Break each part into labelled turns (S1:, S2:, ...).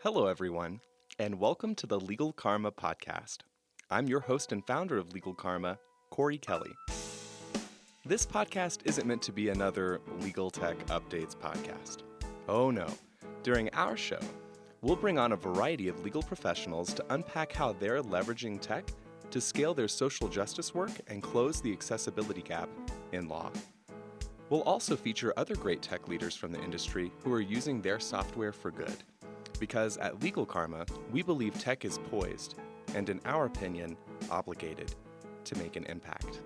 S1: Hello, everyone, and welcome to the Legal Karma podcast. I'm your host and founder of Legal Karma, Corey Kelly. This podcast isn't meant to be another legal tech updates podcast. Oh no. During our show, we'll bring on a variety of legal professionals to unpack how they're leveraging tech to scale their social justice work and close the accessibility gap in law. We'll also feature other great tech leaders from the industry who are using their software for good. Because at Legal Karma, we believe tech is poised, and in our opinion, obligated to make an impact.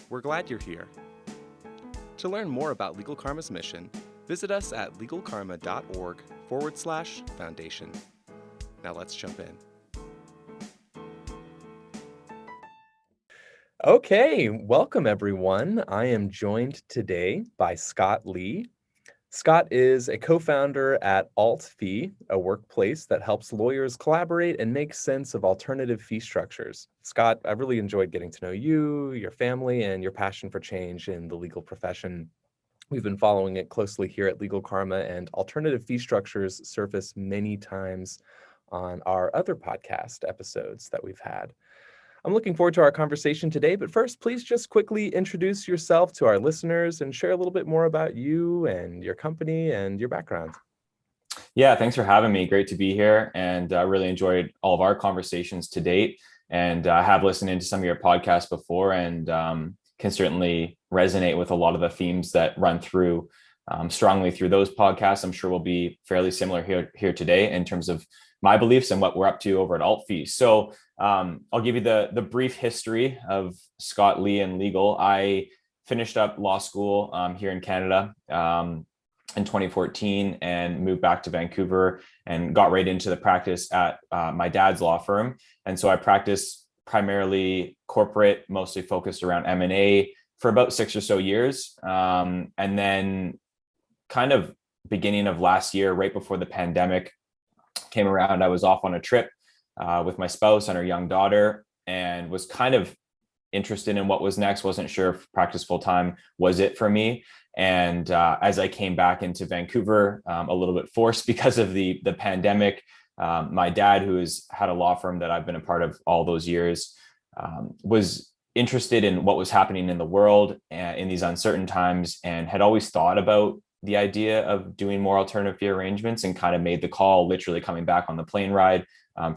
S1: We're glad you're here. To learn more about Legal Karma's mission, visit us at legalkarma.org/foundation. Now let's jump in. Okay, welcome everyone. I am joined today by Scott Leigh. Scott is a co-founder at AltFee, a workplace that helps lawyers collaborate and make sense of alternative fee structures. Scott, I've really enjoyed getting to know you, your family, and your passion for change in the legal profession. We've been following it closely here at Legal Karma, and alternative fee structures surface many times on our other podcast episodes that we've had. I'm looking forward to our conversation today, but first, please just quickly introduce yourself to our listeners and share a little bit more about you and your company and your background.
S2: Yeah, thanks for having me. Great to be here. And I really enjoyed all of our conversations to date. And I have listened into some of your podcasts before and can certainly resonate with a lot of the themes that run through strongly through those podcasts. I'm sure we'll be fairly similar here today in terms of my beliefs and what we're up to over at AltFee. So I'll give you the brief history of Scott Leigh and legal. I finished up law school here in Canada in 2014 and moved back to Vancouver and got right into the practice at my dad's law firm. And so I practiced primarily corporate, mostly focused around M&A for about 6 or so years. And then kind of beginning of last year, right before the pandemic came around, I was off on a trip with my spouse and our young daughter and was kind of interested in what was next. Wasn't sure if practice full time was it for me. And as I came back into Vancouver, a little bit forced because of the pandemic, my dad, who has had a law firm that I've been a part of all those years, was interested in what was happening in the world in these uncertain times and had always thought about the idea of doing more alternative fee arrangements and kind of made the call, literally coming back on the plane ride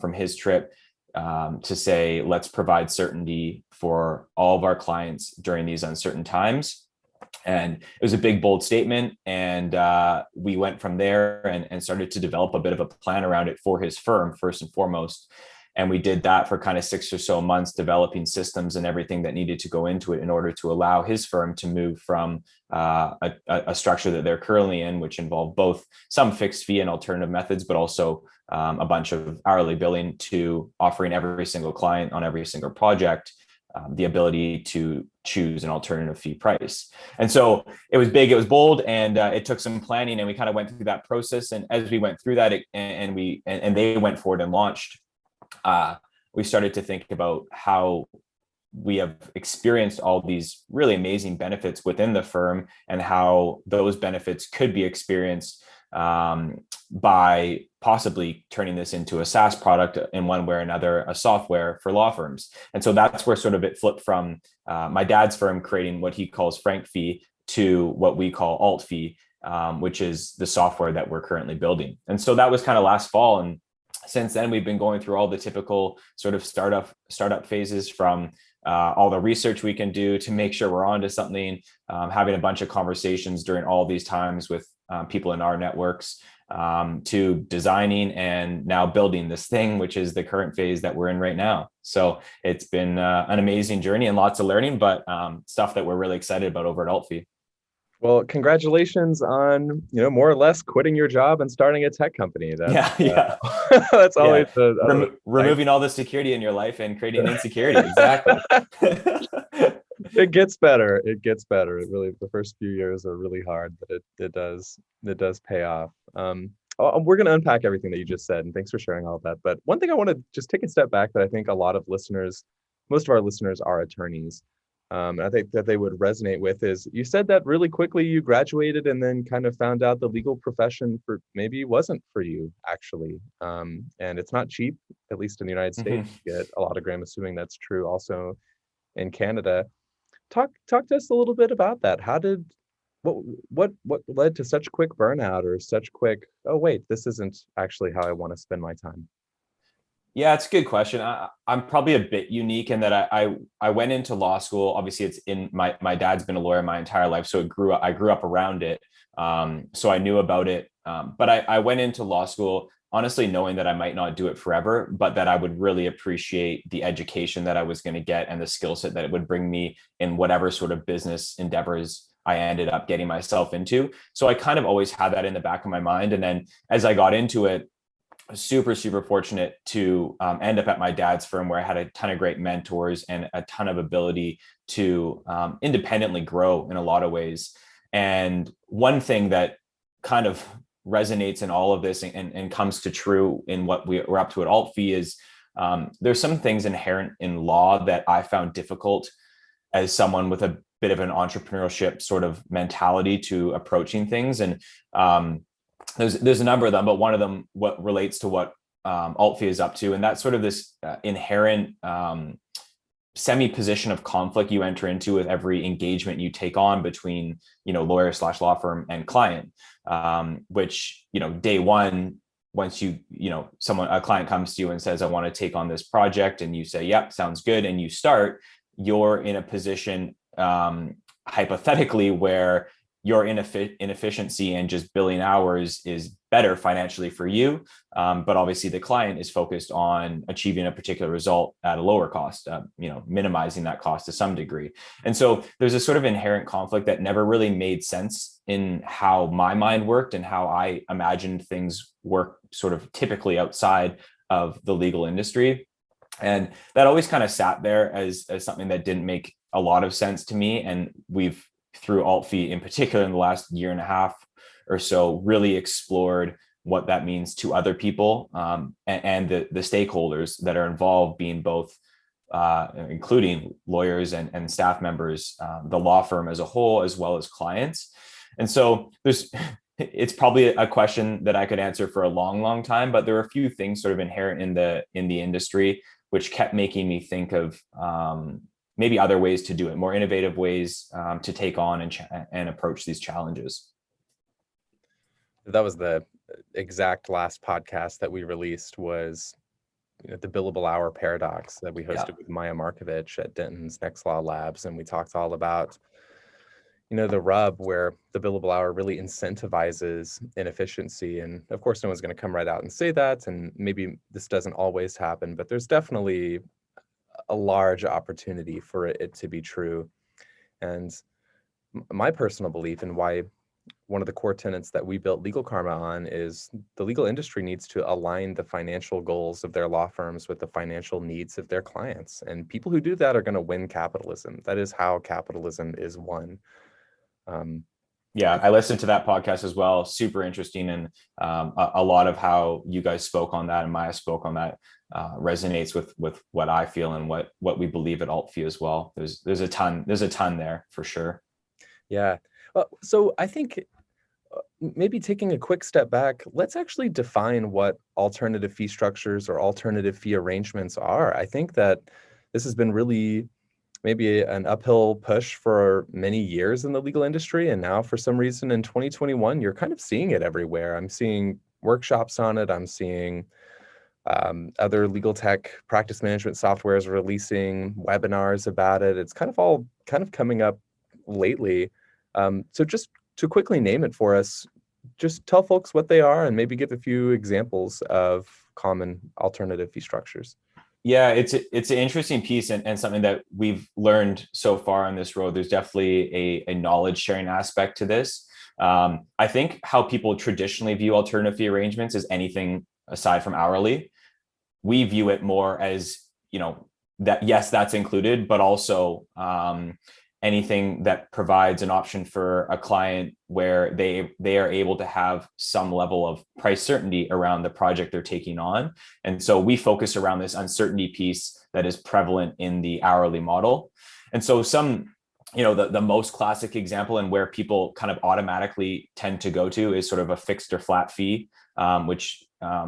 S2: from his trip to say, let's provide certainty for all of our clients during these uncertain times. And it was a big, bold statement. And we went from there and started to develop a bit of a plan around it for his firm, first and foremost. And we did that for kind of 6 or so months, developing systems and everything that needed to go into it in order to allow his firm to move from a structure that they're currently in, which involved both some fixed fee and alternative methods, but also a bunch of hourly billing, to offering every single client on every single project the ability to choose an alternative fee price. And so it was big, it was bold, and it took some planning, and we kind of went through that process. And as we went through that, and they went forward and launched, we started to think about how we have experienced all these really amazing benefits within the firm and how those benefits could be experienced by possibly turning this into a SaaS product in one way or another, a software for law firms. And so that's where sort of it flipped from my dad's firm creating what he calls Frank Fee to what we call AltFee, which is the software that we're currently building. And so that was kind of last fall. And since then, we've been going through all the typical sort of startup phases, from all the research we can do to make sure we're onto something, having a bunch of conversations during all these times with people in our networks, to designing and now building this thing, which is the current phase that we're in right now. So it's been an amazing journey and lots of learning, but stuff that we're really excited about over at AltFee.
S1: Well, congratulations on, more or less quitting your job and starting a tech company. That's always
S2: removing all the security in your life and creating insecurity. Exactly.
S1: It gets better. It gets better. It really, the first few years are really hard, but it does pay off. We're going to unpack everything that you just said, and thanks for sharing all of that. But one thing I want to just take a step back, that I think most of our listeners are attorneys. I think that they would resonate with is you said that really quickly you graduated and then kind of found out the legal profession for maybe wasn't for you actually. And it's not cheap, at least in the United States, to get a law degree. I'm assuming that's true also in Canada. Talk to us a little bit about that. How did what led to such quick burnout or such quick, oh wait, this isn't actually how I want to spend my time?
S2: Yeah, it's a good question. I'm probably a bit unique in that I went into law school. Obviously, it's in my dad's been a lawyer my entire life, so I grew up around it, so I knew about it. But I went into law school honestly knowing that I might not do it forever, but that I would really appreciate the education that I was going to get and the skill set that it would bring me in whatever sort of business endeavors I ended up getting myself into. So I kind of always had that in the back of my mind, and then as I got into it, super fortunate to end up at my dad's firm where I had a ton of great mentors and a ton of ability to independently grow in a lot of ways. And one thing that kind of resonates in all of this and comes to true in what we're up to at AltFee is there's some things inherent in law that I found difficult as someone with a bit of an entrepreneurship sort of mentality to approaching things. And there's a number of them, but one of them what relates to what AltFee is up to, and that's sort of this inherent semi-position of conflict you enter into with every engagement you take on between lawyer / law firm and client, which day one, once a client comes to you and says, I want to take on this project, and you say, yep, sounds good, and you start, you're in a position hypothetically where your inefficiency and just billing hours is better financially for you. But obviously the client is focused on achieving a particular result at a lower cost, minimizing that cost to some degree. And so there's a sort of inherent conflict that never really made sense in how my mind worked and how I imagined things work sort of typically outside of the legal industry. And that always kind of sat there as something that didn't make a lot of sense to me. And we've, through AltFee in particular in the last year and a half or so, really explored what that means to other people, and the stakeholders that are involved, being both including lawyers and staff members, the law firm as a whole, as well as clients. And so it's probably a question that I could answer for a long time, but there are a few things sort of inherent in the industry which kept making me think of maybe other ways to do it, more innovative ways to take on and approach these challenges.
S1: That was the exact last podcast that we released, was the billable hour paradox that we hosted with Maya Markovich at Denton's Next Law Labs. And we talked all about, the rub where the billable hour really incentivizes inefficiency. And of course, no one's going to come right out and say that. And maybe this doesn't always happen, but there's definitely a large opportunity for it to be true. And my personal belief, and why one of the core tenets that we built Legal Karma on, is the legal industry needs to align the financial goals of their law firms with the financial needs of their clients. And people who do that are going to win capitalism. That is how capitalism is won.
S2: Yeah, I listened to that podcast as well. Super interesting. And a lot of how you guys spoke on that and Maya spoke on that resonates with what I feel and what we believe at AltFee as well. There's a ton there for sure.
S1: Yeah. So I think maybe taking a quick step back, let's actually define what alternative fee structures or alternative fee arrangements are. I think that this has been really maybe an uphill push for many years in the legal industry. And now for some reason in 2021, you're kind of seeing it everywhere. I'm seeing workshops on it. I'm seeing other legal tech practice management softwares releasing webinars about it. It's all coming up lately. So just to quickly name it for us, just tell folks what they are and maybe give a few examples of common alternative fee structures.
S2: Yeah, it's an interesting piece and something that we've learned so far on this road. There's definitely a knowledge sharing aspect to this. I think how people traditionally view alternative fee arrangements is anything aside from hourly. We view it more as, that yes, that's included, but also anything that provides an option for a client where they are able to have some level of price certainty around the project they're taking on. And so we focus around this uncertainty piece that is prevalent in the hourly model. And so the most classic example and where people kind of automatically tend to go to is sort of a fixed or flat fee, which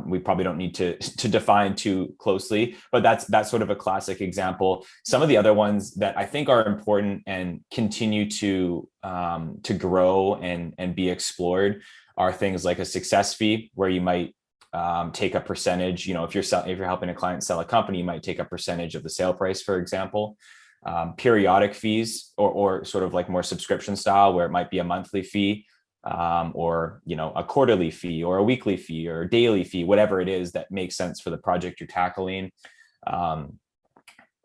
S2: we probably don't need to define too closely, but that's sort of a classic example. Some of the other ones that I think are important and continue to grow and be explored are things like a success fee, where you might take a percentage. If you're helping a client sell a company, you might take a percentage of the sale price, for example. Periodic fees, or sort of like more subscription style, where it might be a monthly fee, or a quarterly fee, or a weekly fee, or a daily fee, whatever it is that makes sense for the project you're tackling.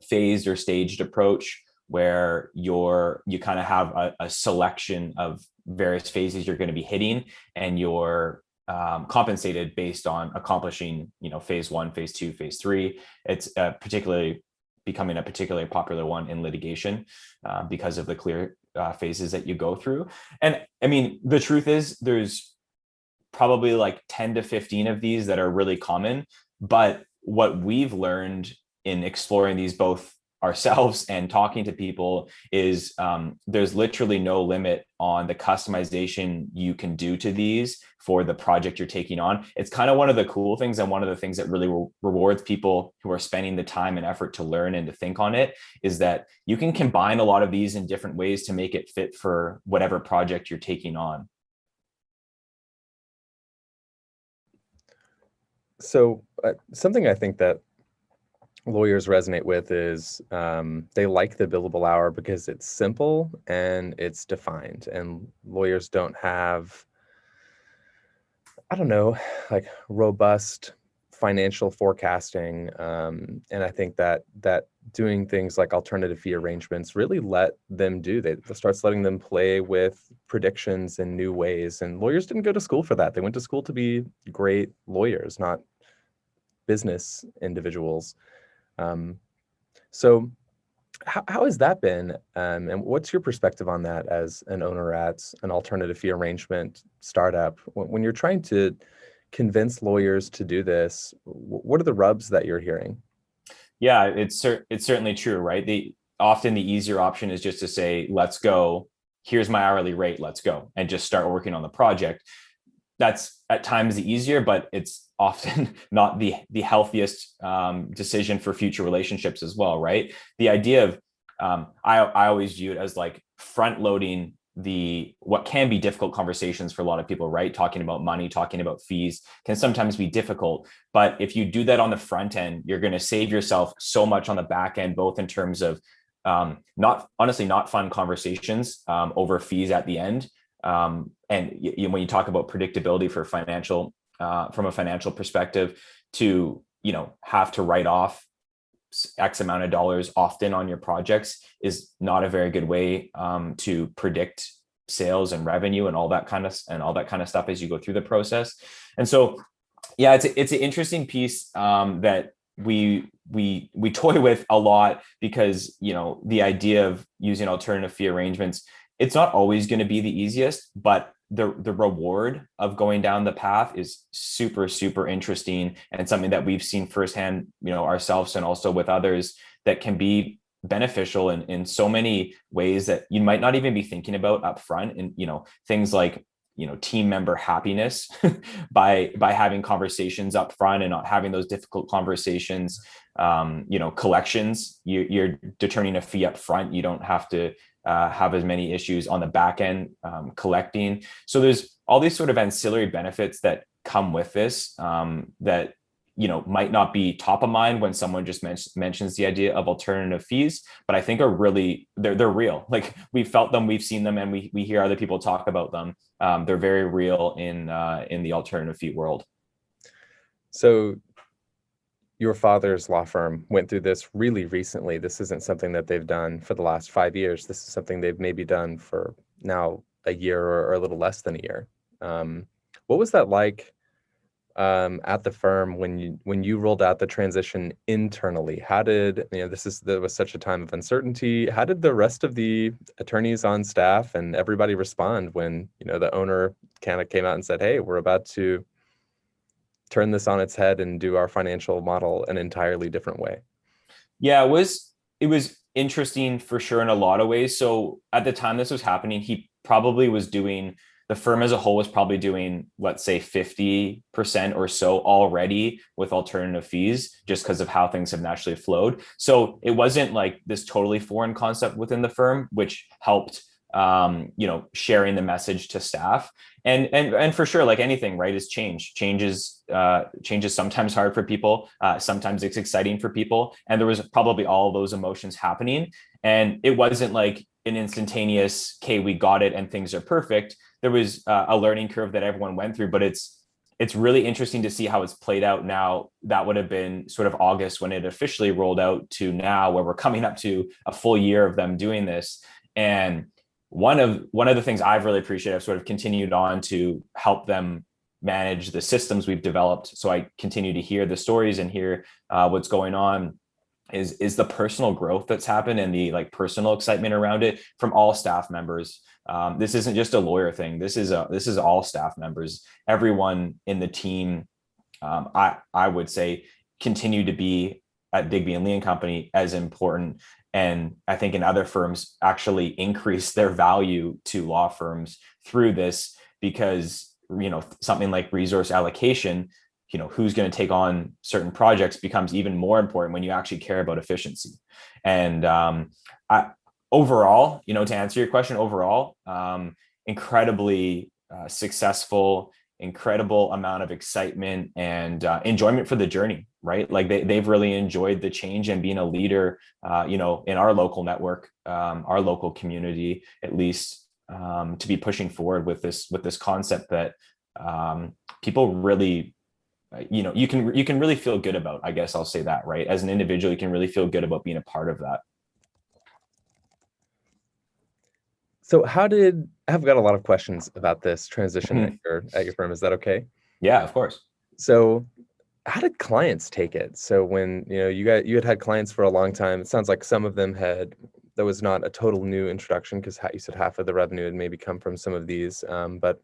S2: Phased or staged approach, where you kind of have a selection of various phases you're going to be hitting, and you're compensated based on accomplishing phase 1, phase 2, phase 3. It's becoming a particularly popular one in litigation because of the clear phases that you go through. And I mean, the truth is there's probably like 10 to 15 of these that are really common. But what we've learned in exploring these both ourselves and talking to people is there's literally no limit on the customization you can do to these for the project you're taking on. It's kind of one of the cool things, and one of the things that really rewards people who are spending the time and effort to learn and to think on it, is that you can combine a lot of these in different ways to make it fit for whatever project you're taking on.
S3: So something I think that lawyers resonate with is they like the billable hour because it's simple and it's defined, and lawyers don't have, I don't know, like robust financial forecasting. And I think that doing things like alternative fee arrangements really let them do that. It starts letting them play with predictions in new ways. And lawyers didn't go to school for that. They went to school to be great lawyers, not business individuals. So how has that been? And what's your perspective on that as an owner at an alternative fee arrangement startup? When you're trying to convince lawyers to do this, what are the rubs that you're hearing?
S2: Yeah, it's certainly true, right? Often the easier option is just to say, let's go, here's my hourly rate, let's go, and just start working on the project. That's at times the easier, but it's often not the healthiest decision for future relationships as well, right? The idea of I always view it as like front loading what can be difficult conversations for a lot of people, right? Talking about money, talking about fees can sometimes be difficult, but if you do that on the front end, you're going to save yourself so much on the back end, both in terms of not fun conversations over fees at the end. And when you talk about predictability for from a financial perspective, to have to write off X amount of dollars often on your projects is not a very good way to predict sales and revenue and all that kind of stuff as you go through the process. And so, yeah, it's an interesting piece that we toy with a lot, because the idea of using alternative fee arrangements, it's not always going to be the easiest, but the reward of going down the path is super, super interesting, and something that we've seen firsthand, ourselves and also with others, that can be beneficial in so many ways that you might not even be thinking about up front. And, things like, team member happiness by having conversations up front and not having those difficult conversations. Collections, you're determining a fee up front. You don't have to have as many issues on the back end collecting. So there's all these sort of ancillary benefits that come with this that might not be top of mind when someone just mentions the idea of alternative fees, but I think are really they're real. Like, we've felt them, we've seen them, and we hear other people talk about them. They're very real in the alternative fee world.
S3: So your father's law firm went through this really recently. This isn't something that they've done for the last 5 years. This is something they've maybe done for now a year or a little less than a year. What was that like at the firm when you rolled out the transition internally? How did, there was such a time of uncertainty. How did the rest of the attorneys on staff and everybody respond when, the owner kind of came out and said, hey, we're about to turn this on its head and do our financial model an entirely different way?
S2: Yeah, it was interesting for sure in a lot of ways. So at the time this was happening, the firm as a whole was probably doing, let's say 50% or so already with alternative fees, just because of how things have naturally flowed. So it wasn't like this totally foreign concept within the firm, which helped, sharing the message to staff. And for sure, like anything, right, is change. Change is sometimes hard for people. Sometimes it's exciting for people. And there was probably all those emotions happening. And it wasn't like an instantaneous, okay, we got it and things are perfect. There was a learning curve that everyone went through, but it's really interesting to see how it's played out now. That would have been sort of August when it officially rolled out, to now where we're coming up to a full year of them doing this. And one of the things I've really appreciated, I've sort of continued on to help them manage the systems we've developed. So I continue to hear the stories and hear what's going on, is the personal growth that's happened and the like personal excitement around it from all staff members. This isn't just a lawyer thing. This is all staff members. Everyone in the team, I would say, continue to be at Digby and Lee and Company as important. And I think in other firms actually increase their value to law firms through this, because, something like resource allocation, who's going to take on certain projects becomes even more important when you actually care about efficiency. And overall, to answer your question, incredibly successful, incredible amount of excitement and enjoyment for the journey, right? Like they've really enjoyed the change and being a leader, in our local network, our local community, at least, to be pushing forward with this concept that people really, you can really feel good about. I guess I'll say that, right? As an individual, you can really feel good about being a part of that.
S3: So I've got a lot of questions about this transition at your firm. Is that okay?
S2: Yeah, of course.
S3: So how did clients take it? So when, you had clients for a long time, it sounds like some of them that was not a total new introduction, because you said half of the revenue had maybe come from some of these. But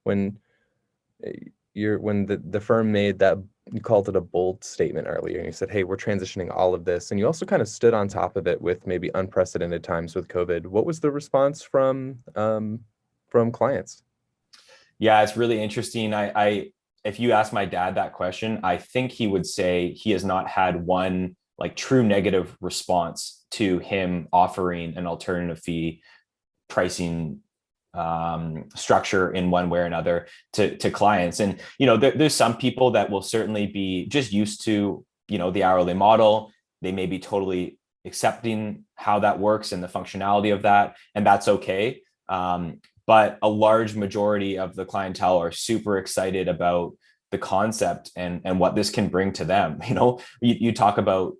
S3: when the firm made that, you called it a bold statement earlier, and you said, hey, we're transitioning all of this. And you also kind of stood on top of it with maybe unprecedented times with COVID. What was the response from clients?
S2: Yeah, it's really interesting. If you ask my dad that question, I think he would say he has not had one like true negative response to him offering an alternative fee pricing structure in one way or another to clients. And, there's some people that will certainly be just used to, the hourly model. They may be totally accepting how that works and the functionality of that, and that's okay. But a large majority of the clientele are super excited about the concept and what this can bring to them. You talk about,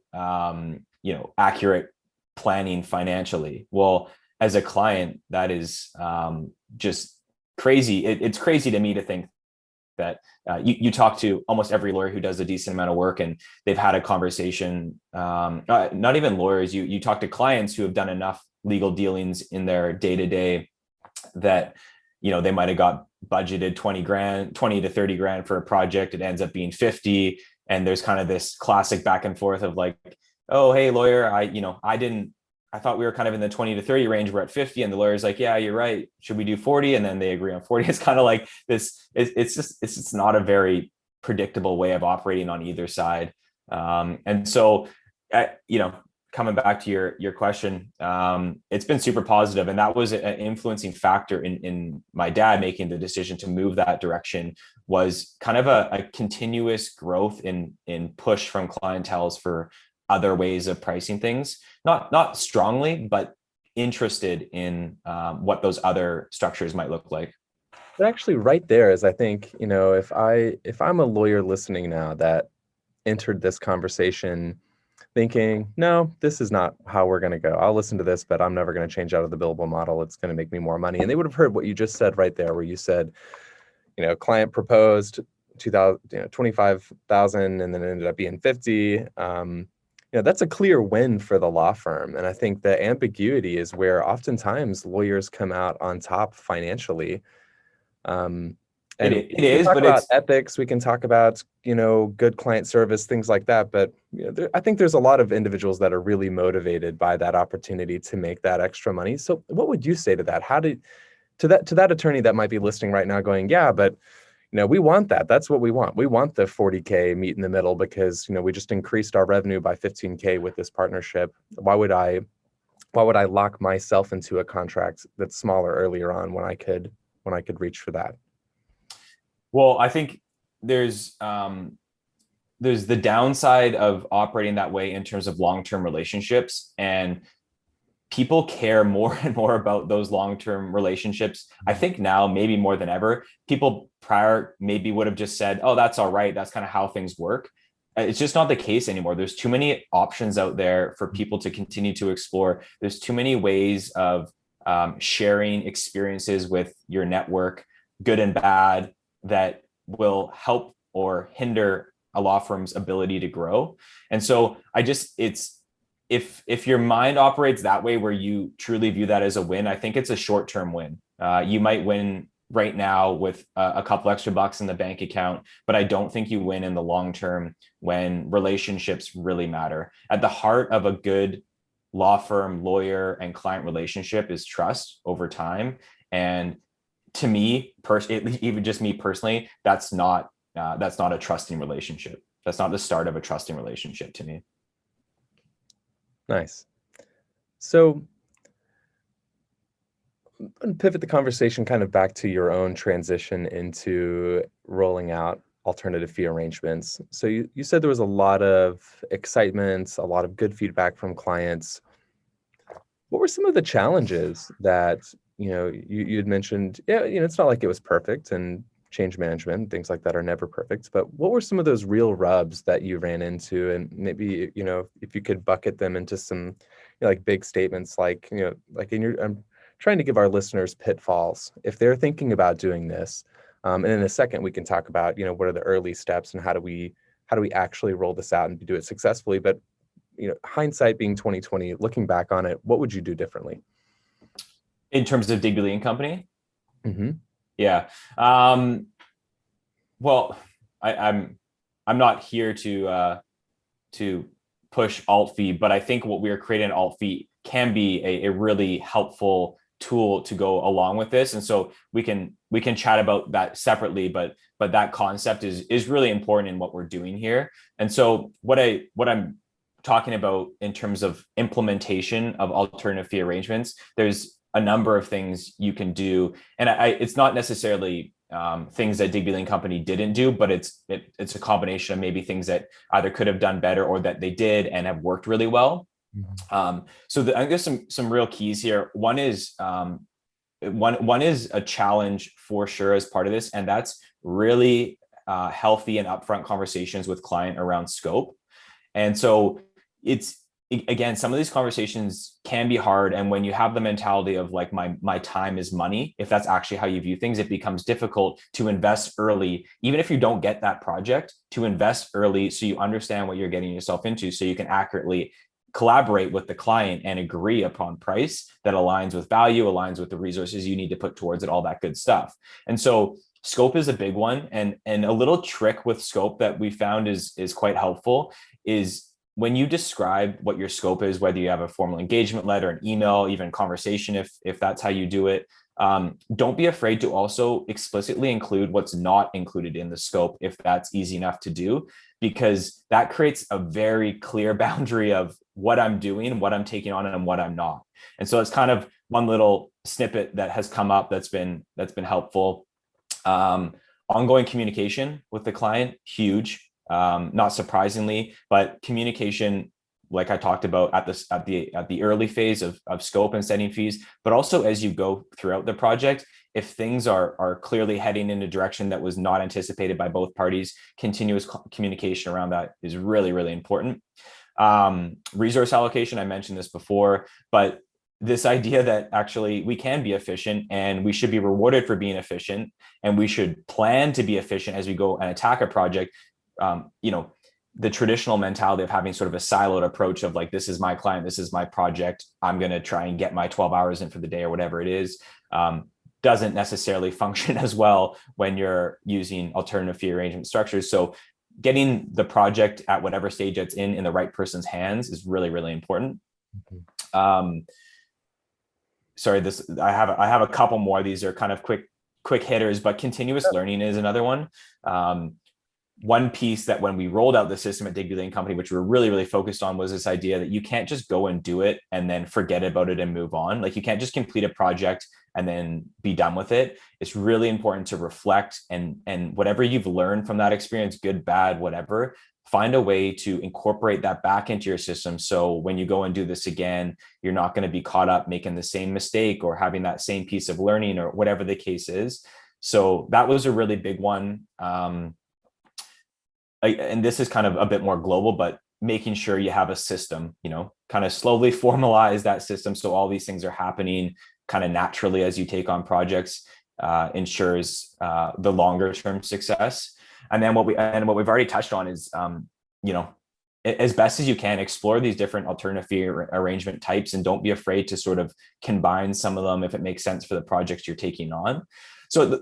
S2: accurate planning financially. Well, as a client, that is just crazy. It's crazy to me to think that you talk to almost every lawyer who does a decent amount of work, and they've had a conversation, not even lawyers, you talk to clients who have done enough legal dealings in their day-to-day that, they might've got budgeted 20 to 30 grand for a project. It ends up being 50. And there's kind of this classic back and forth of like, oh, hey, lawyer, I thought we were kind of in the 20 to 30 range. We're at 50. And the lawyer's like, yeah, you're right. Should we do 40? And then they agree on 40. It's kind of like this. It's just not a very predictable way of operating on either side. And so, coming back to your question, it's been super positive. And that was an influencing factor in my dad making the decision to move that direction, was kind of a continuous growth in push from clienteles for other ways of pricing things, not strongly, but interested in what those other structures might look like.
S3: But actually right there is, I think, if I'm a lawyer listening now that entered this conversation thinking, no, this is not how we're going to go. I'll listen to this, but I'm never going to change out of the billable model. It's going to make me more money. And they would have heard what you just said right there, where you said, client proposed 25,000 and then it ended up being 50. That's a clear win for the law firm. And I think the ambiguity is where oftentimes lawyers come out on top financially. And
S2: it
S3: we can
S2: is,
S3: talk
S2: but
S3: about
S2: it's
S3: ethics, we can talk about, good client service, things like that. But I think there's a lot of individuals that are really motivated by that opportunity to make that extra money. So what would you say to that? To that attorney that might be listening right now going, yeah, but we want that. That's what we want. We want the 40K meet in the middle because, we just increased our revenue by 15K with this partnership. Why would I lock myself into a contract that's smaller earlier on when I could reach for that?
S2: well, I think there's the downside of operating that way in terms of long-term relationships, and people care more and more about those long-term relationships. I think now maybe more than ever. People prior maybe would have just said, oh, that's all right, that's kind of how things work. It's just not the case anymore. There's too many options out there for people to continue to explore. There's too many ways of sharing experiences with your network, good and bad, that will help or hinder a law firm's ability to grow. And so it's if your mind operates that way, where you truly view that as a win, I think it's a short-term win. You might win right now with a couple extra bucks in the bank account, but I don't think you win in the long term when relationships really matter. At the heart of a good law firm, lawyer, and client relationship is trust over time. And to me, even just me personally, that's not a trusting relationship. That's not the start of a trusting relationship to me.
S3: Nice. So pivot the conversation kind of back to your own transition into rolling out alternative fee arrangements. So you said there was a lot of excitement, a lot of good feedback from clients. What were some of the challenges that, you'd mentioned? Yeah, it's not like it was perfect, and change management, things like that are never perfect. But what were some of those real rubs that you ran into? And maybe, if you could bucket them into some, like big statements, like, like I'm trying to give our listeners pitfalls if they're thinking about doing this. And in a second, we can talk about, what are the early steps and how do we actually roll this out and do it successfully. But, hindsight being 2020, looking back on it, what would you do differently?
S2: In terms of Digby Lee and Company?
S3: Mm-hmm.
S2: Yeah. Well, I'm not here to push AltFee, but I think what we are creating at AltFee can be a really helpful tool to go along with this. And so we can chat about that separately, but that concept is really important in what we're doing here. And so what I'm talking about in terms of implementation of alternative fee arrangements, there's a number of things you can do. And it's not necessarily things that Digby Lee and Company didn't do, but it's a combination of maybe things that either could have done better or that they did and have worked really well. I think there's some real keys here. One is a challenge for sure as part of this, and that's really healthy and upfront conversations with client around scope. And so it's, again, some of these conversations can be hard. And when you have the mentality of like, my time is money, if that's actually how you view things, it becomes difficult to invest early, even if you don't get that project, to invest early so you understand what you're getting yourself into, so you can accurately collaborate with the client and agree upon price that aligns with value, aligns with the resources you need to put towards it, all that good stuff. And so scope is a big one. And a little trick with scope that we found is quite helpful is when you describe what your scope is, whether you have a formal engagement letter, an email, even conversation, if that's how you do it, don't be afraid to also explicitly include what's not included in the scope, if that's easy enough to do, because that creates a very clear boundary of what I'm doing, what I'm taking on, and what I'm not. And so it's kind of one little snippet that has come up that's been helpful. Ongoing communication with the client, huge. Not surprisingly, but communication, like I talked about at the early phase of scope and setting fees, but also as you go throughout the project, if things are clearly heading in a direction that was not anticipated by both parties, continuous communication around that is really, really important. Resource allocation, I mentioned this before, but this idea that actually we can be efficient and we should be rewarded for being efficient, and we should plan to be efficient as we go and attack a project. The traditional mentality of having sort of a siloed approach of like, this is my client, this is my project, I'm going to try and get my 12 hours in for the day or whatever it is. doesn't necessarily function as well when you're using alternative fee arrangement structures. So getting the project at whatever stage it's in the right person's hands is really, really important. Sorry, I have a couple more. These are kind of quick hitters, but continuous learning is another one. One piece that when we rolled out the system at Digby Lane Company, which we were really, really focused on, was this idea that you can't just go and do it and then forget about it and move on. Like, you can't just complete a project and then be done with it. It's really important to reflect, and whatever you've learned from that experience, good, bad, whatever, find a way to incorporate that back into your system. So when you go and do this again, you're not going to be caught up making the same mistake or having that same piece of learning or whatever the case is. So that was a really big one. And this is kind of a bit more global, but making sure you have a system, kind of slowly formalize that system so all these things are happening kind of naturally as you take on projects, ensures the longer term success. And then what we've already touched on is, as best as you can, explore these different alternative fee arrangement types, and don't be afraid to sort of combine some of them if it makes sense for the projects you're taking on. So,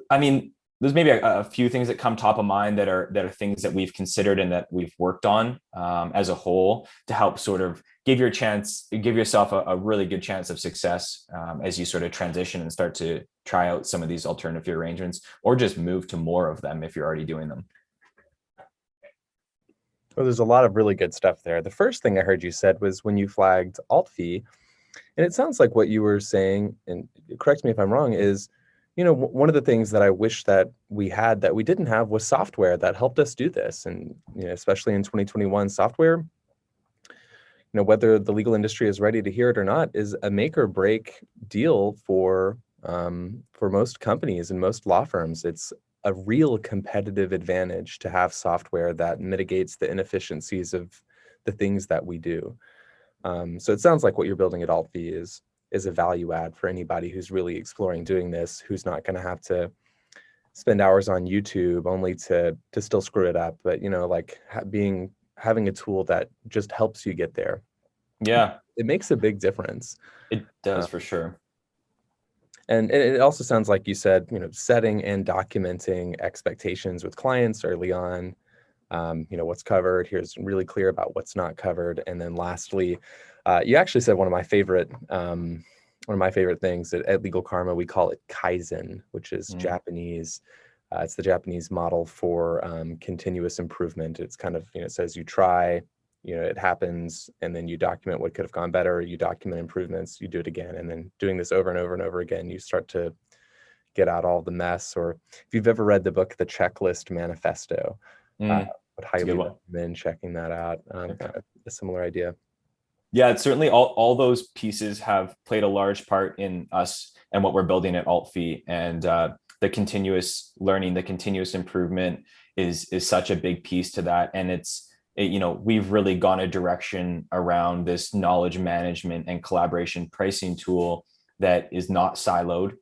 S2: there's maybe a few things that come top of mind that are things that we've considered and that we've worked on as a whole to help sort of give yourself a really good chance of success as you sort of transition and start to try out some of these alternative fee arrangements, or just move to more of them if you're already doing them.
S3: Well, there's a lot of really good stuff there. The first thing I heard you said was when you flagged AltFee, and it sounds like what you were saying, and correct me if I'm wrong, is, one of the things that I wish that we had that we didn't have was software that helped us do this. And, especially in 2021, software, whether the legal industry is ready to hear it or not, is a make or break deal for most companies and most law firms. It's a real competitive advantage to have software that mitigates the inefficiencies of the things that we do. So it sounds like what you're building at AltFee is a value add for anybody who's really exploring doing this, who's not going to have to spend hours on YouTube only to still screw it up. But, having a tool that just helps you get there.
S2: Yeah,
S3: it makes a big difference.
S2: It does for sure.
S3: And it also sounds like you said, setting and documenting expectations with clients early on, what's covered. Here's really clear about what's not covered. And then lastly, you actually said one of my favorite things at Legal Karma, we call it Kaizen, which is Japanese. It's the Japanese model for continuous improvement. It's kind of, it says you try, it happens, and then you document what could have gone better. You document improvements, you do it again. And then doing this over and over and over again, you start to get out all the mess. Or if you've ever read the book, The Checklist Manifesto, would highly recommend checking that out. Kind of a similar idea.
S2: Yeah, it's certainly all those pieces have played a large part in us and what we're building at AltFee. And the continuous learning, the continuous improvement is such a big piece to that. And we've really gone a direction around this knowledge management and collaboration pricing tool that is not siloed,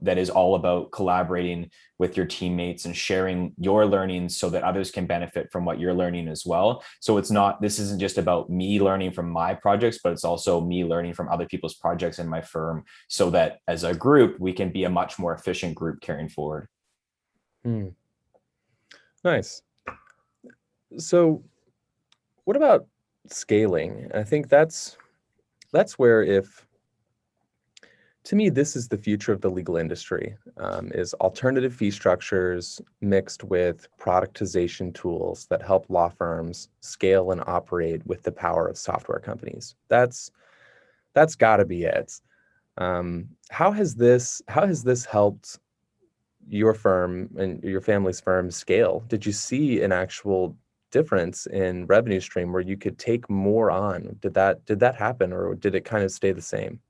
S2: that is all about collaborating with your teammates and sharing your learnings so that others can benefit from what you're learning as well. So this isn't just about me learning from my projects, but it's also me learning from other people's projects in my firm, so that as a group, we can be a much more efficient group carrying forward.
S3: Nice. So what about scaling? I think that's where, to me, this is the future of the legal industry, is alternative fee structures mixed with productization tools that help law firms scale and operate with the power of software companies. That's got to be it. How has this helped your firm and your family's firm scale? Did you see an actual difference in revenue stream where you could take more on? Did that happen, or did it kind of stay the same?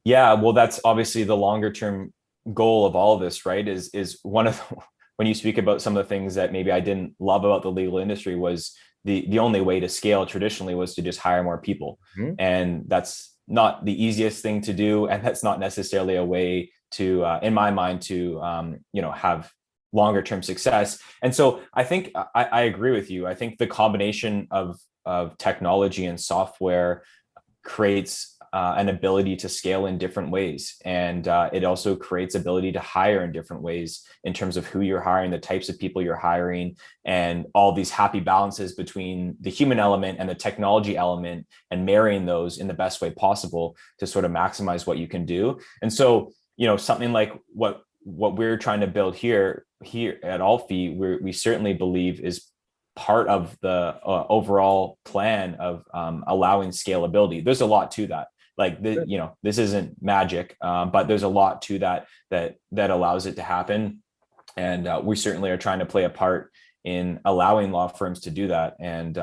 S2: Yeah, well, that's obviously the longer term goal of all of this, right? Is one of when you speak about some of the things that maybe I didn't love about the legal industry, was the only way to scale traditionally was to just hire more people. And that's not the easiest thing to do. And that's not necessarily a way to, in my mind, to, have longer term success. And so I think I agree with you. I think the combination of technology and software creates an ability to scale in different ways. And it also creates ability to hire in different ways in terms of who you're hiring, the types of people you're hiring, and all these happy balances between the human element and the technology element, and marrying those in the best way possible to sort of maximize what you can do. And so, something like what we're trying to build here at AltFee, we certainly believe is part of the overall plan of allowing scalability. There's a lot to that. Like, this isn't magic, but there's a lot to that allows it to happen. And we certainly are trying to play a part in allowing law firms to do that. And,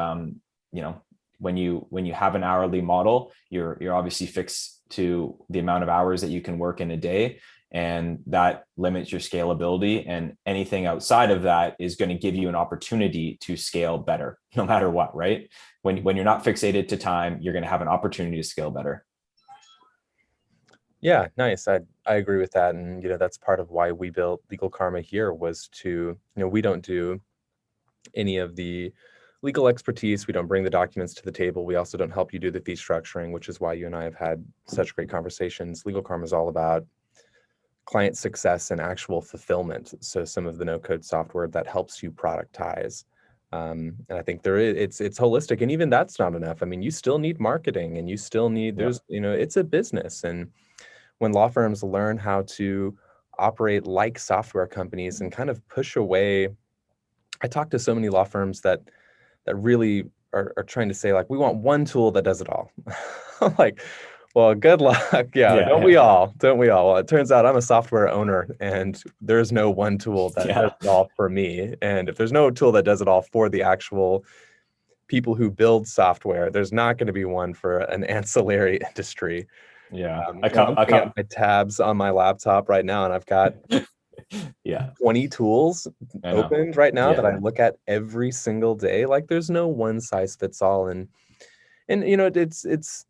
S2: when you have an hourly model, you're obviously fixed to the amount of hours that you can work in a day. And that limits your scalability, and anything outside of that is going to give you an opportunity to scale better, no matter what, right? When you're not fixated to time, you're going to have an opportunity to scale better.
S3: Yeah, nice. I agree with that. And, that's part of why we built Legal Karma here, was to, we don't do any of the legal expertise. We don't bring the documents to the table. We also don't help you do the fee structuring, which is why you and I have had such great conversations. Legal Karma is all about client success and actual fulfillment. So some of the no-code software that helps you productize. And I think it's holistic, and even that's not enough. I mean, you still need marketing, and you still need, it's a business. And when law firms learn how to operate like software companies and kind of push away, I talk to so many law firms that really are trying to say, like, we want one tool that does it all. I'm like, well, good luck. Don't we all? Well, it turns out I'm a software owner, and there's no one tool that does it all for me. And if there's no tool that does it all for the actual people who build software, there's not going to be one for an ancillary industry. I'm looking at my tabs on my laptop right now, and I've got 20 tools opened right now that I look at every single day. Like, there's no one size fits all. And it's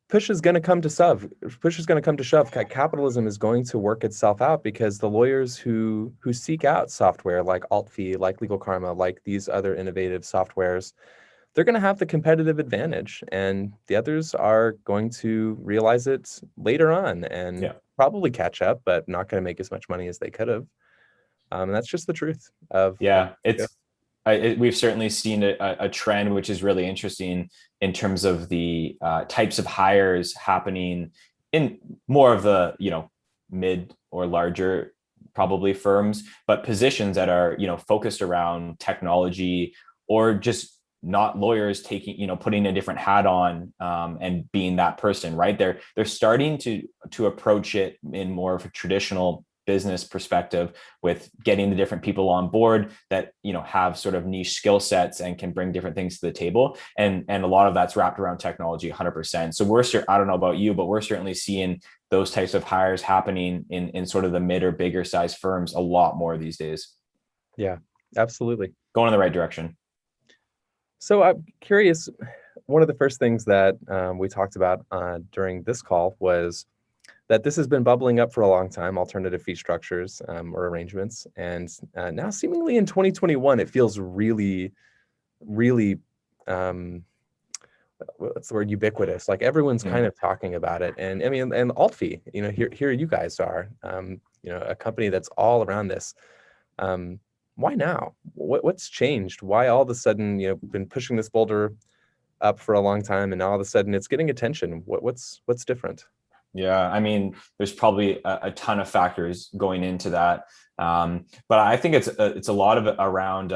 S3: push is going to come to shove. Capitalism is going to work itself out, because the lawyers who seek out software like AltFee, like Legal Karma, like these other innovative softwares, they're going to have the competitive advantage, and the others are going to realize it later on and probably catch up, but not going to make as much money as they could have. And that's just the truth of
S2: we've certainly seen a trend, which is really interesting in terms of the types of hires happening in more of the, mid or larger probably firms, but positions that are, focused around technology, or just not lawyers taking, putting a different hat on and being that person, right? They're starting to approach it in more of a traditional business perspective, with getting the different people on board that, have sort of niche skill sets and can bring different things to the table. And a lot of that's wrapped around technology 100%. So I don't know about you, but we're certainly seeing those types of hires happening in sort of the mid or bigger size firms a lot more these days.
S3: Yeah, absolutely.
S2: Going in the right direction.
S3: So I'm curious, one of the first things that we talked about during this call was that this has been bubbling up for a long time, alternative fee structures or arrangements. And now seemingly in 2021, it feels really, really, what's the word, ubiquitous. Like, everyone's kind of talking about it. And I mean, and AltFee, here you guys are, a company that's all around this. Why now? What's changed? Why all of a sudden, been pushing this boulder up for a long time, and all of a sudden it's getting attention? What's different?
S2: Yeah, I mean, there's probably a ton of factors going into that, but I think it's a lot of it around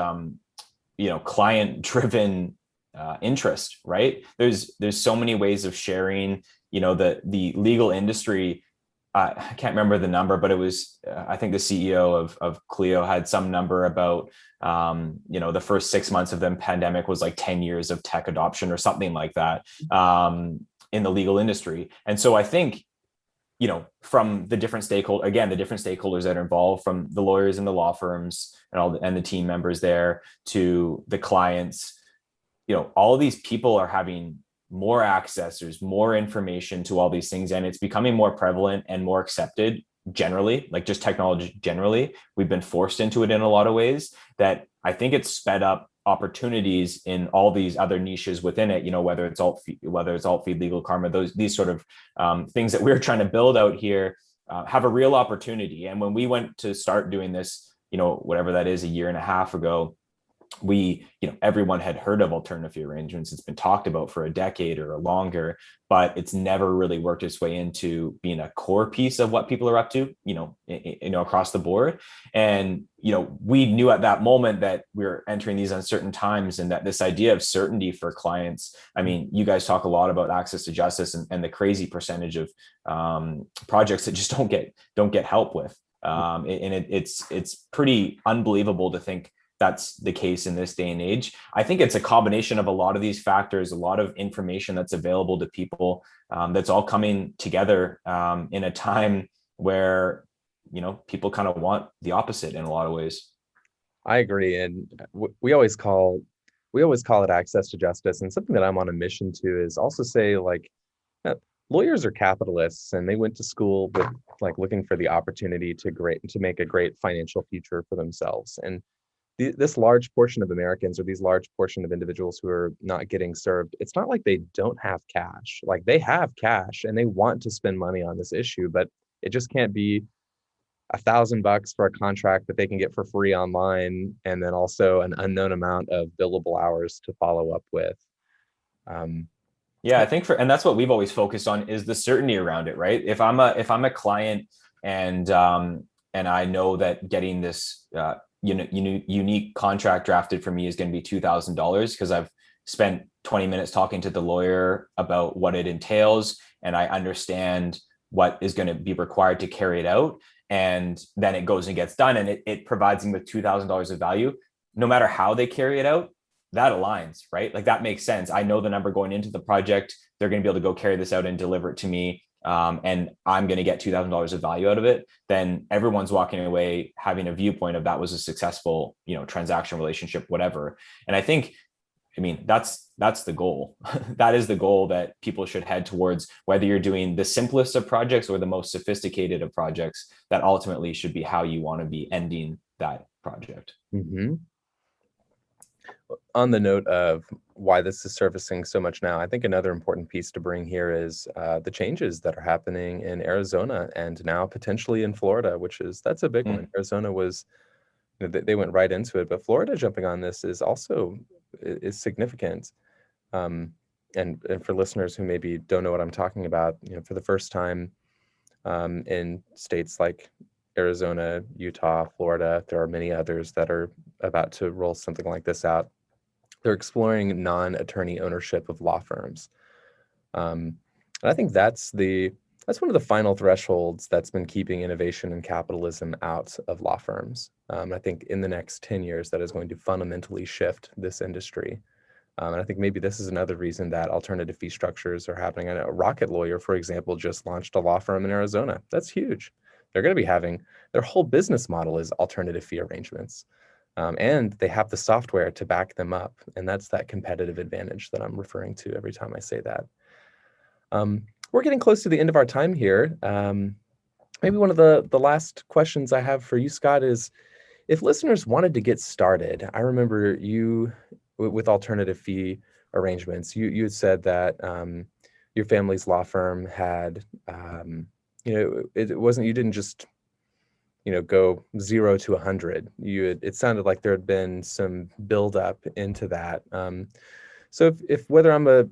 S2: client-driven interest, right? There's so many ways of sharing. The legal industry. I can't remember the number, but it was, I think the CEO of Clio had some number about, the first 6 months of the pandemic was like 10 years of tech adoption or something like that in the legal industry. And so I think, from the different stakeholders that are involved, from the lawyers and the law firms and the team members there to the clients, all of these people are having more access, there's more information to all these things, and it's becoming more prevalent and more accepted generally, like just technology generally. We've been forced into it in a lot of ways that I think it's sped up opportunities in all these other niches within it, whether it's AltFee, Legal Karma, these sort of things that we're trying to build out here have a real opportunity. And when we went to start doing this, whatever that is, a year and a half ago, everyone had heard of alternative fee arrangements. It's been talked about for a decade or longer, but it's never really worked its way into being a core piece of what people are up to, across the board. And, we knew at that moment that we were entering these uncertain times, and that this idea of certainty for clients, I mean, you guys talk a lot about access to justice and the crazy percentage of projects that just don't get help with. And it's pretty unbelievable to think that's the case in this day and age. I think it's a combination of a lot of these factors, a lot of information that's available to people, that's all coming together in a time where, people kind of want the opposite in a lot of ways.
S3: I agree. And we always call it access to justice. And something that I'm on a mission to is also say, like, lawyers are capitalists, and they went to school with looking for the opportunity to make a great financial future for themselves. And this large portion of Americans, or these large portion of individuals who are not getting served, it's not like they don't have cash. Like, they have cash and they want to spend money on this issue, but it just can't be $1,000 for a contract that they can get for free online, and then also an unknown amount of billable hours to follow up with.
S2: Yeah, I think and that's what we've always focused on, is the certainty around it, right? If I'm a client and I know that getting this unique contract drafted for me is going to be $2,000 because I've spent 20 minutes talking to the lawyer about what it entails, and I understand what is going to be required to carry it out, and then it goes and gets done, and it provides them with $2,000 of value. No matter how they carry it out, that aligns, right? Like, that makes sense. I know the number going into the project, they're going to be able to go carry this out and deliver it to me. And I'm going to get $2,000 of value out of it. Then everyone's walking away having a viewpoint of that was a successful, transaction, relationship, whatever. And I think, that's the goal. That is the goal that people should head towards, whether you're doing the simplest of projects or the most sophisticated of projects. That ultimately should be how you want to be ending that project.
S3: Mm-hmm. On the note of why this is surfacing so much now, I think another important piece to bring here is the changes that are happening in Arizona and now potentially in Florida, that's a big one. Arizona was, they went right into it, but Florida jumping on this is also significant. And for listeners who maybe don't know what I'm talking about, for the first time in states like Arizona, Utah, Florida, there are many others that are about to roll something like this out. They're exploring non-attorney ownership of law firms. And I think that's one of the final thresholds that's been keeping innovation and capitalism out of law firms. I think in the next 10 years, that is going to fundamentally shift this industry. And I think maybe this is another reason that alternative fee structures are happening. I know Rocket Lawyer, for example, just launched a law firm in Arizona. That's huge. They're going to be having, their whole business model is alternative fee arrangements. And they have the software to back them up. And that's that competitive advantage that I'm referring to every time I say that. We're getting close to the end of our time here. Maybe one of the last questions I have for you, Scott, is if listeners wanted to get started. I remember you with alternative fee arrangements, you had said that your family's law firm had, it wasn't, you didn't just go 0 to 100. It sounded like there had been some buildup into that. So if whether I'm a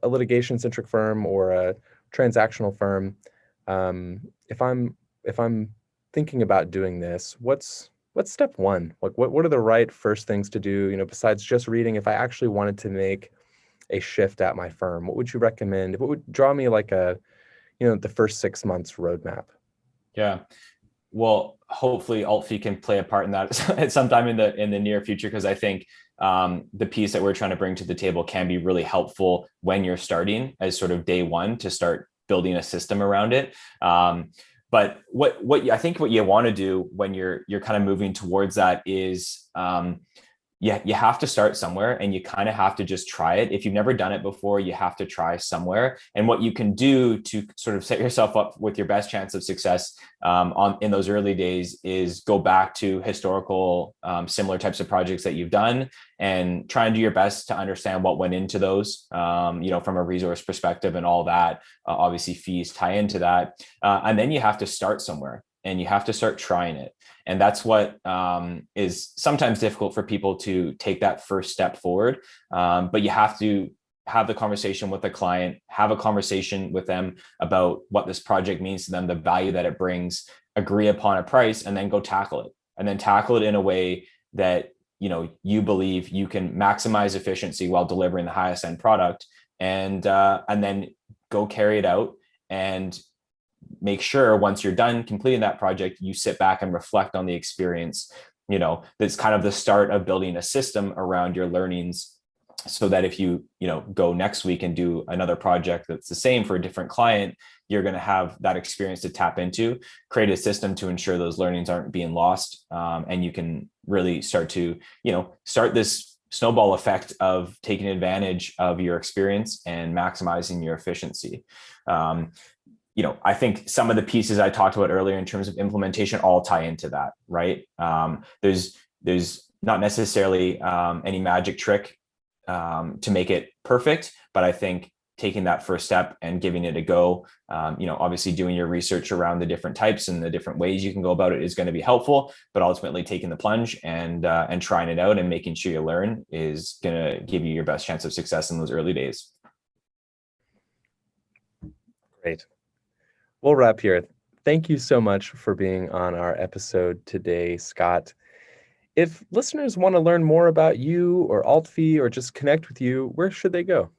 S3: litigation-centric firm or a transactional firm, if I'm thinking about doing this, what's step one? Like, what are the right first things to do? Besides just reading, if I actually wanted to make a shift at my firm, what would you recommend? What would draw me like the first 6 months roadmap?
S2: Yeah. Well, hopefully AltFee can play a part in that at some time in the near future, because I think the piece that we're trying to bring to the table can be really helpful when you're starting as sort of day one to start building a system around it. But what I think what you want to do when you're kind of moving towards that is you have to start somewhere, and you kind of have to just try it. If you've never done it before, you have to try somewhere. And what you can do to sort of set yourself up with your best chance of success in those early days is go back to historical similar types of projects that you've done and try and do your best to understand what went into those, from a resource perspective and all that. Obviously, fees tie into that. And then you have to start somewhere, and you have to start trying it. And that's what is sometimes difficult for people to take that first step forward. But you have to have the conversation with the client, have a conversation with them about what this project means to them, the value that it brings, agree upon a price, and then go tackle it. And then tackle it in a way that you believe you can maximize efficiency while delivering the highest end product, and then go carry it out and make sure once you're done completing that project, you sit back and reflect on the experience. That's kind of the start of building a system around your learnings, so that if you go next week and do another project that's the same for a different client, you're going to have that experience to tap into, create a system to ensure those learnings aren't being lost. And you can really start to, start this snowball effect of taking advantage of your experience and maximizing your efficiency. I think some of the pieces I talked about earlier in terms of implementation all tie into that, right? There's not necessarily any magic trick to make it perfect, but I think taking that first step and giving it a go, obviously doing your research around the different types and the different ways you can go about it is going to be helpful, but ultimately taking the plunge and trying it out and making sure you learn is going to give you your best chance of success in those early days.
S3: Great. We'll wrap here. Thank you so much for being on our episode today, Scott. If listeners want to learn more about you or AltFee or just connect with you, where should they go?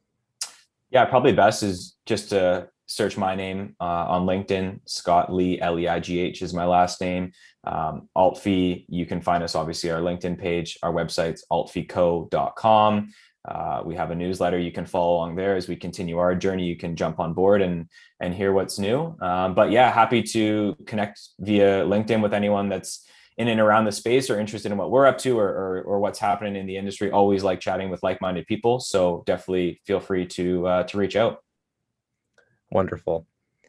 S2: Yeah, probably best is just to search my name on LinkedIn. Scott Leigh, Leigh is my last name. AltFee, you can find us obviously our LinkedIn page. Our website's altfeeco.com. We have a newsletter you can follow along there as we continue our journey. You can jump on board and hear what's new. But yeah, happy to connect via LinkedIn with anyone that's in and around the space or interested in what we're up to or what's happening in the industry. Always like chatting with like-minded people. So definitely feel free to reach out.
S3: Wonderful.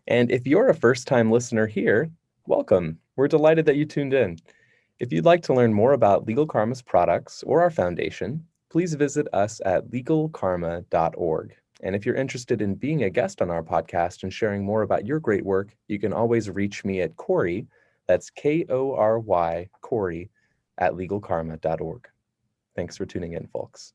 S3: And if you're a first-time listener here, welcome. We're delighted that you tuned in. If you'd like to learn more about Legal Karma's products or our foundation, please visit us at legalkarma.org. And if you're interested in being a guest on our podcast and sharing more about your great work, you can always reach me at Corey, that's Kory, Corey, at legalkarma.org. Thanks for tuning in, folks.